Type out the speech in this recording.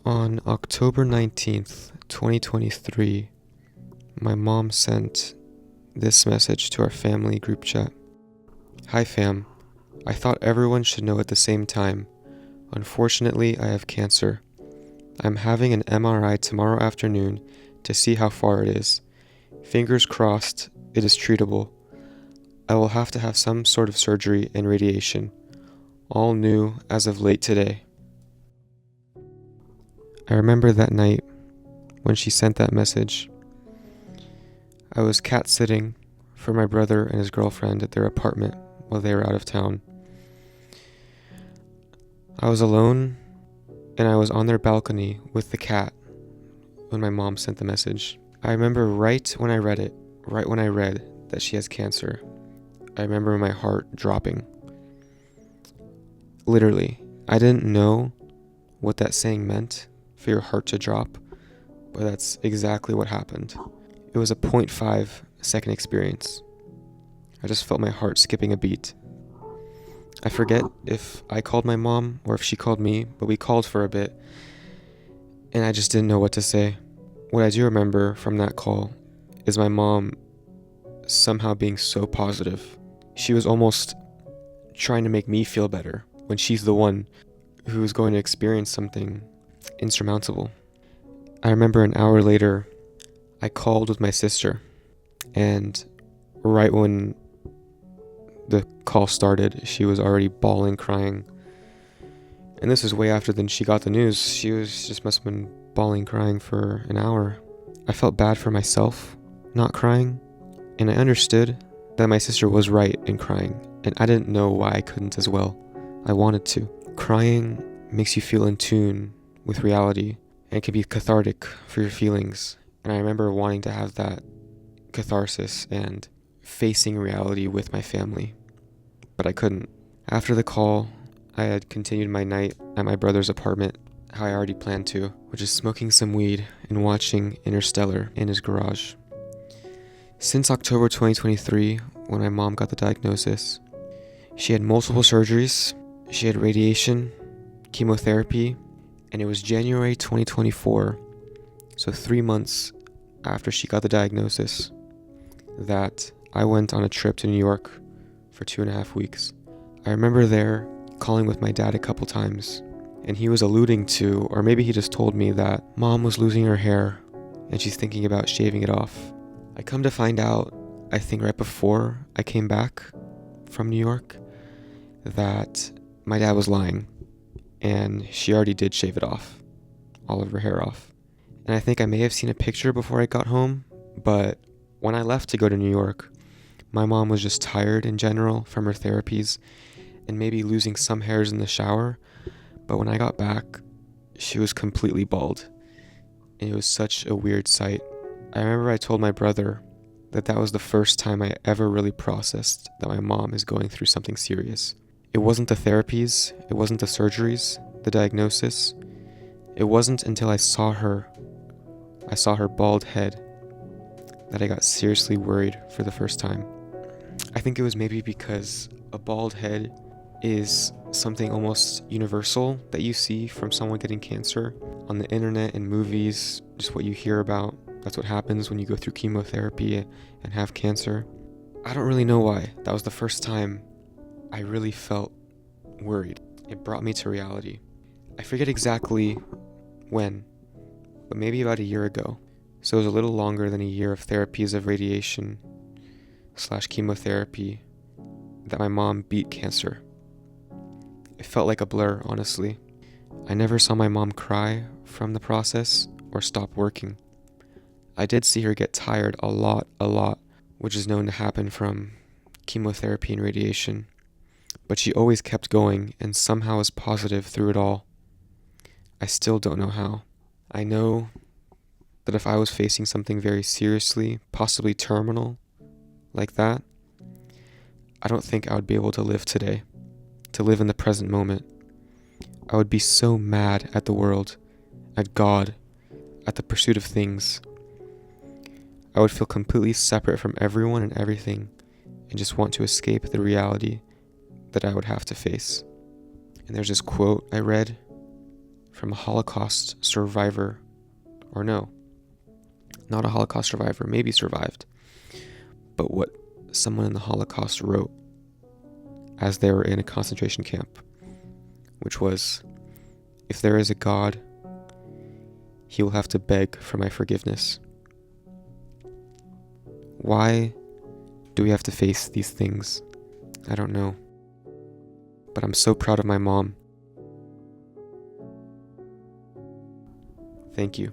On October 19th, 2023, my mom sent this message to our family group chat. Hi fam, I thought everyone should know at the same time. Unfortunately, I have cancer. I'm having an MRI tomorrow afternoon to see how far it is. Fingers crossed, it is treatable. I will have to have some sort of surgery and radiation. All new as of late today. I remember that night when she sent that message. I was cat sitting for my brother and his girlfriend at their apartment while they were out of town. I was alone and I was on their balcony with the cat when my mom sent the message. I remember right when I read that she has cancer, I remember my heart dropping. Literally, I didn't know what that saying meant for your heart to drop, but that's exactly what happened. It was a 0.5 second experience. I just felt my heart skipping a beat. I forget if I called my mom or if she called me, but we called for a bit, and I just didn't know what to say. What I do remember from that call is my mom somehow being so positive. She was almost trying to make me feel better when she's the one who was going to experience something insurmountable. I remember an hour later, I called with my sister, and right when the call started, she was already bawling, crying. And this was way after then she got the news. She must have been bawling, crying for an hour. I felt bad for myself not crying, and I understood that my sister was right in crying, and I didn't know why I couldn't as well. I wanted to. Crying makes you feel in tune with reality, and it can be cathartic for your feelings. And I remember wanting to have that catharsis and facing reality with my family, but I couldn't. After the call, I had continued my night at my brother's apartment how I already planned to, which is smoking some weed and watching Interstellar in his garage. Since October 2023, when my mom got the diagnosis, she had multiple surgeries, she had radiation, chemotherapy, and it was January 2024, so 3 months after she got the diagnosis, that I went on a trip to New York for 2.5 weeks. I remember there calling with my dad a couple times, and he was alluding to, or maybe he just told me, that mom was losing her hair and she's thinking about shaving it off. I come to find out, I think right before I came back from New York, that my dad was lying, and she already did shave it off, all of her hair off. And I think I may have seen a picture before I got home, but when I left to go to New York, my mom was just tired in general from her therapies and maybe losing some hairs in the shower, but when I got back, she was completely bald, and it was such a weird sight. I remember I told my brother that was the first time I ever really processed that my mom is going through something serious. It wasn't the therapies, it wasn't the surgeries, the diagnosis. It wasn't until I saw her bald head, that I got seriously worried for the first time. I think it was maybe because a bald head is something almost universal that you see from someone getting cancer on the internet and movies, just what you hear about. That's what happens when you go through chemotherapy and have cancer. I don't really know why. That was the first time I really felt worried. It brought me to reality. I forget exactly when, but maybe about a year ago. So it was a little longer than a year of therapies of radiation / chemotherapy that my mom beat cancer. It felt like a blur, honestly. I never saw my mom cry from the process or stop working. I did see her get tired a lot, which is known to happen from chemotherapy and radiation. But she always kept going and somehow was positive through it all. I still don't know how. I know that if I was facing something very seriously, possibly terminal, like that, I don't think I would be able to live today, to live in the present moment. I would be so mad at the world, at God, at the pursuit of things. I would feel completely separate from everyone and everything, and just want to escape the reality that I would have to face. And there's this quote I read from a Holocaust survivor, or no, not a Holocaust survivor, maybe survived, but what someone in the Holocaust wrote as they were in a concentration camp, which was, "If there is a God, he will have to beg for my forgiveness." Why do we have to face these things? I don't know. But I'm so proud of my mom. Thank you.